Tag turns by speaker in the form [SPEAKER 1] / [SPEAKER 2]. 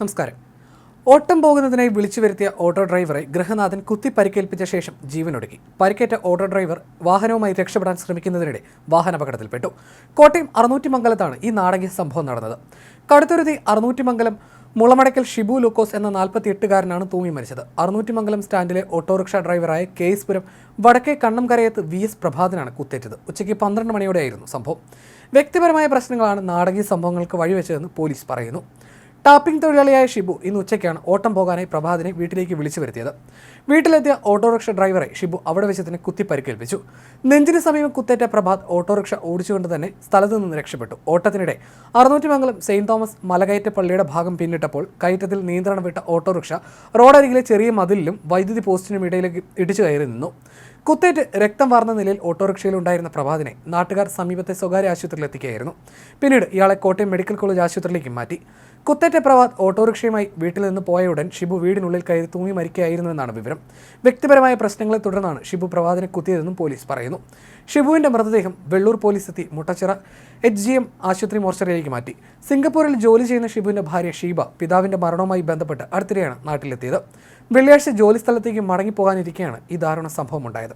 [SPEAKER 1] നമസ്കാരം. ഓട്ടം പോകുന്നതിനായി വിളിച്ചു വരുത്തിയ ഓട്ടോ ഡ്രൈവറെ ഗൃഹനാഥൻ കുത്തി പരിക്കേൽപ്പിച്ച ശേഷം ജീവനൊടുക്കി. പരിക്കേറ്റ ഓട്ടോ ഡ്രൈവർ വാഹനവുമായി രക്ഷപ്പെടാൻ ശ്രമിക്കുന്നതിനിടെ വാഹനാപകടത്തിൽപ്പെട്ടു. കോട്ടയം അറുന്നൂറ്റിമംഗലത്താണ് ഈ നാടകീയ സംഭവം നടന്നത്. കടുത്തുരുത്തി അറുന്നൂറ്റിമംഗലം മുളമടയ്ക്കൽ ഷിബു ലൂക്കോസ് എന്ന 48-കാരനാണ് തൂങ്ങി മരിച്ചത്. അറുന്നൂറ്റിമംഗലം സ്റ്റാൻഡിലെ ഓട്ടോറിക്ഷ ഡ്രൈവറായ കേസ്പുരം വടക്കേ കണ്ണംകരയത്ത് VS പ്രഭാതനാണ് കുത്തേറ്റത്. ഉച്ചയ്ക്ക് 12 മണിയോടെയായിരുന്നു സംഭവം. വ്യക്തിപരമായ പ്രശ്നങ്ങളാണ് നാടകീയ സംഭവങ്ങൾക്ക് വഴിവെച്ചതെന്ന് പോലീസ് പറയുന്നു. ടാപ്പിംഗ് തൊഴിലാളിയായ ഷിബു ഇന്ന് ഉച്ചയ്ക്കാണ് ഓട്ടം പോകാനായി പ്രഭാതിനെ വീട്ടിലേക്ക് വിളിച്ചു വരുത്തിയത്. വീട്ടിലെത്തിയ ഓട്ടോറിക്ഷ ഡ്രൈവറെ ഷിബു അവിടെ വെച്ച് തന്നെ കുത്തി പരിക്കേൽപ്പിച്ചു. നെഞ്ചിന് സമീപം കുത്തേറ്റ പ്രഭാത് ഓട്ടോറിക്ഷ ഓടിച്ചുകൊണ്ട് തന്നെ സ്ഥലത്തു നിന്ന് രക്ഷപ്പെട്ടു. ഓട്ടത്തിനിടെ അറുന്നൂറ്റിമംഗലം സെയിന്റ് തോമസ് മലകയറ്റ പള്ളിയുടെ ഭാഗം പിന്നിട്ടപ്പോൾ കയറ്റത്തിൽ നിയന്ത്രണം വിട്ട ഓട്ടോറിക്ഷ റോഡരികിലെ ചെറിയ മതിലിലും വൈദ്യുതി പോസ്റ്റിനും ഇടയിലേക്ക് ഇടിച്ചു കയറി നിന്നു. കുത്തേറ്റ് രക്തം വാർന്ന നിലയിൽ ഓട്ടോറിക്ഷയിൽ ഉണ്ടായിരുന്ന പ്രഭാതിനെ നാട്ടുകാർ സമീപത്തെ സ്വകാര്യ ആശുപത്രിയിൽ എത്തിക്കുകയായിരുന്നു. പിന്നീട് ഇയാളെ കോട്ടയം മെഡിക്കൽ കോളേജ് ആശുപത്രിയിലേക്ക് മാറ്റി. കുത്തേറ്റ പ്രഭാത് ഓട്ടോറിക്ഷയുമായി വീട്ടിൽ നിന്ന് പോയ ഉടൻ ഷിബു വീടിനുള്ളിൽ കയറി തൂങ്ങി മരിക്കുകയായിരുന്നുവെന്നാണ് വിവരം. വ്യക്തിപരമായ പ്രശ്നങ്ങളെ തുടർന്നാണ് ഷിബു പ്രഭാതിനെ കുത്തിയതെന്നും പോലീസ് പറയുന്നു. ഷിബുവിന്റെ മൃതദേഹം വെള്ളൂർ പോലീസ് എത്തി മുട്ടച്ചിറ HGM ആശുപത്രി മോർച്ചറിയിലേക്ക് മാറ്റി. സിംഗപ്പൂരിൽ ജോലി ചെയ്യുന്ന ഷിബുവിന്റെ ഭാര്യ ഷീബ പിതാവിന്റെ മരണവുമായി ബന്ധപ്പെട്ട് അടുത്തിടെയാണ് നാട്ടിലെത്തിയത്. വെള്ളിയാഴ്ച ജോലി സ്ഥലത്തേക്ക് മടങ്ങിപ്പോകാനിരിക്കെയാണ് ഈ ദാരുണ സംഭവം ഉണ്ടായത്.